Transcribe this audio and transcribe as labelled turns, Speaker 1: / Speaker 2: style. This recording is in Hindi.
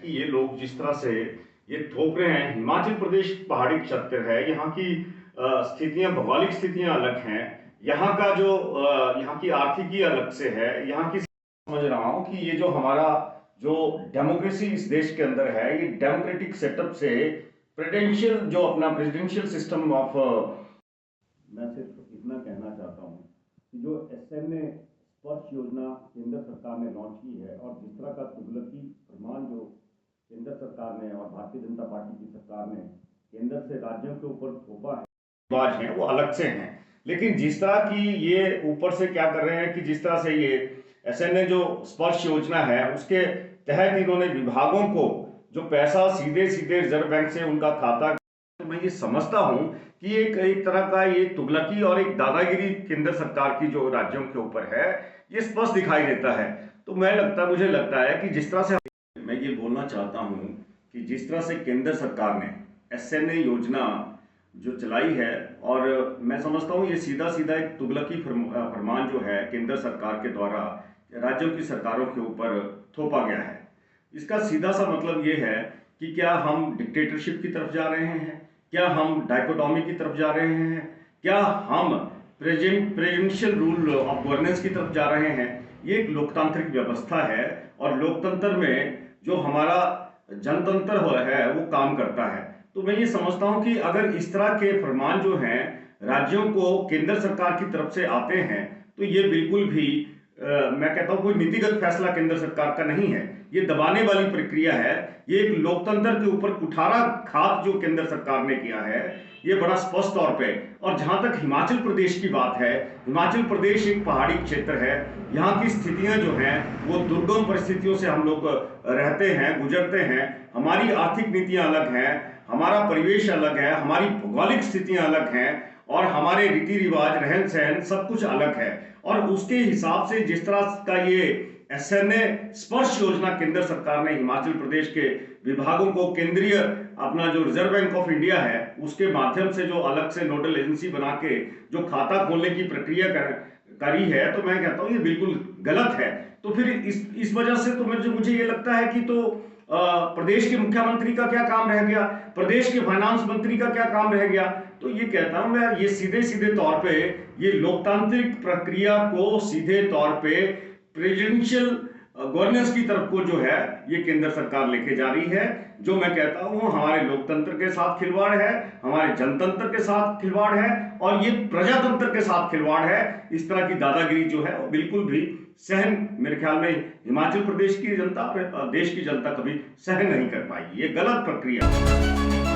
Speaker 1: कि ये लोग जिस तरह से ये थोप रहे हैं। हिमाचल प्रदेश पहाड़ी क्षेत्र है, यहाँ की स्थितियां, भौगोलिक स्थितियां अलग हैं। यहाँ का जो यहाँ की आर्थिकी अलग से है। यहाँ की समझ रहा हूँ कि ये जो हमारा जो डेमोक्रेसी इस देश के अंदर है, ये डेमोक्रेटिक सेटअप से प्रेसिडेंशियल जो अपना प्रेसिडेंशियल सिस्टम ऑफ, मैं सिर्फ इतना कहना चाहता हूँ कि जो एसएनए स्पर्श योजना केंद्र सरकार ने लॉन्च की है और जिस तरह का तुगलकी फरमान जो केंद्र सरकार ने और भारतीय जनता पार्टी की सरकार ने केंद्र से राज्यों के ऊपर थोपा है, बाज हैं वो अलग से हैं। लेकिन जिस तरह की ये ऊपर से क्या कर रहे हैं कि जिस तरह से ये एसएनए जो स्पर्श योजना है उसके तहत इन्होंने विभागों को जो पैसा सीधे सीधे रिजर्व बैंक से उनका खाता, तो मैं ये समझता हूं कि एक तरह का ये तुगलकी और एक दादागिरी केंद्र सरकार की जो राज्यों के ऊपर है, ये स्पष्ट दिखाई देता है। तो मुझे लगता है कि जिस तरह से मैं ये बोलना चाहता हूं कि जिस तरह से केंद्र सरकार ने एसएनए योजना जो चलाई है, और मैं समझता हूं ये सीधा सीधा एक तुगलकी फरमान जो है केंद्र सरकार के द्वारा राज्यों की सरकारों के ऊपर थोपा गया है। इसका सीधा सा मतलब ये है कि क्या हम डिक्टेटरशिप की तरफ जा रहे हैं, क्या हम डायकोटॉमी की तरफ जा रहे हैं, क्या हम प्रेसिडेंशियल रूल ऑफ गवर्नेंस की तरफ जा रहे हैं। ये एक लोकतांत्रिक व्यवस्था है और लोकतंत्र में जो हमारा जनतंत्र है वो काम करता है। तो मैं ये समझता हूं कि अगर इस तरह के फरमान जो हैं राज्यों को केंद्र सरकार की तरफ से आते हैं तो ये बिल्कुल भी मैं कहता हूं कोई नीतिगत फैसला केंद्र सरकार का नहीं है, ये दबाने वाली प्रक्रिया है। ये एक लोकतंत्र के ऊपर कुठाराघात जो केंद्र सरकार ने किया है, ये बड़ा स्पष्ट तौर पे। और जहां तक हिमाचल प्रदेश की बात है, हिमाचल प्रदेश एक पहाड़ी क्षेत्र है। यहाँ की स्थितियां जो हैं वो दुर्गम परिस्थितियों से हम लोग रहते हैं, गुजरते हैं। हमारी आर्थिक नीतियां अलग हैं, हमारा परिवेश अलग है, हमारी भौगोलिक स्थितियां अलग हैं और हमारे रीति रिवाज, रहन सहन सब कुछ अलग है। और उसके हिसाब से जिस तरह का ये एसएनए स्पर्श योजना केंद्र सरकार ने हिमाचल प्रदेश के विभागों को केंद्रीय अपना जो रिजर्व बैंक ऑफ इंडिया है उसके माध्यम से जो अलग से नोडल एजेंसी बना के जो खाता खोलने की प्रक्रिया करी है, तो मैं कहता हूं ये बिल्कुल गलत है। तो फिर इस वजह से तो मुझे ये लगता है कि तो प्रदेश के मुख्यमंत्री का क्या काम रह गया, प्रदेश के फाइनेंस मंत्री का क्या काम रह गया। तो ये कहता हूं मैं, ये सीधे सीधे तौर पे ये लोकतांत्रिक प्रक्रिया को सीधे तौर पे प्रेसिडेंशियल गवर्नेंस की तरफ को जो है ये केंद्र सरकार लेके जा रही है, जो मैं कहता हूं हमारे लोकतंत्र के साथ खिलवाड़ है, हमारे जनतंत्र के साथ खिलवाड़ है और ये प्रजातंत्र के साथ खिलवाड़ है। इस तरह की दादागिरी जो है वो बिल्कुल भी सहन, मेरे ख्याल में हिमाचल प्रदेश की जनता, देश की जनता कभी सहन नहीं कर पाएगी। ये गलत प्रक्रिया है।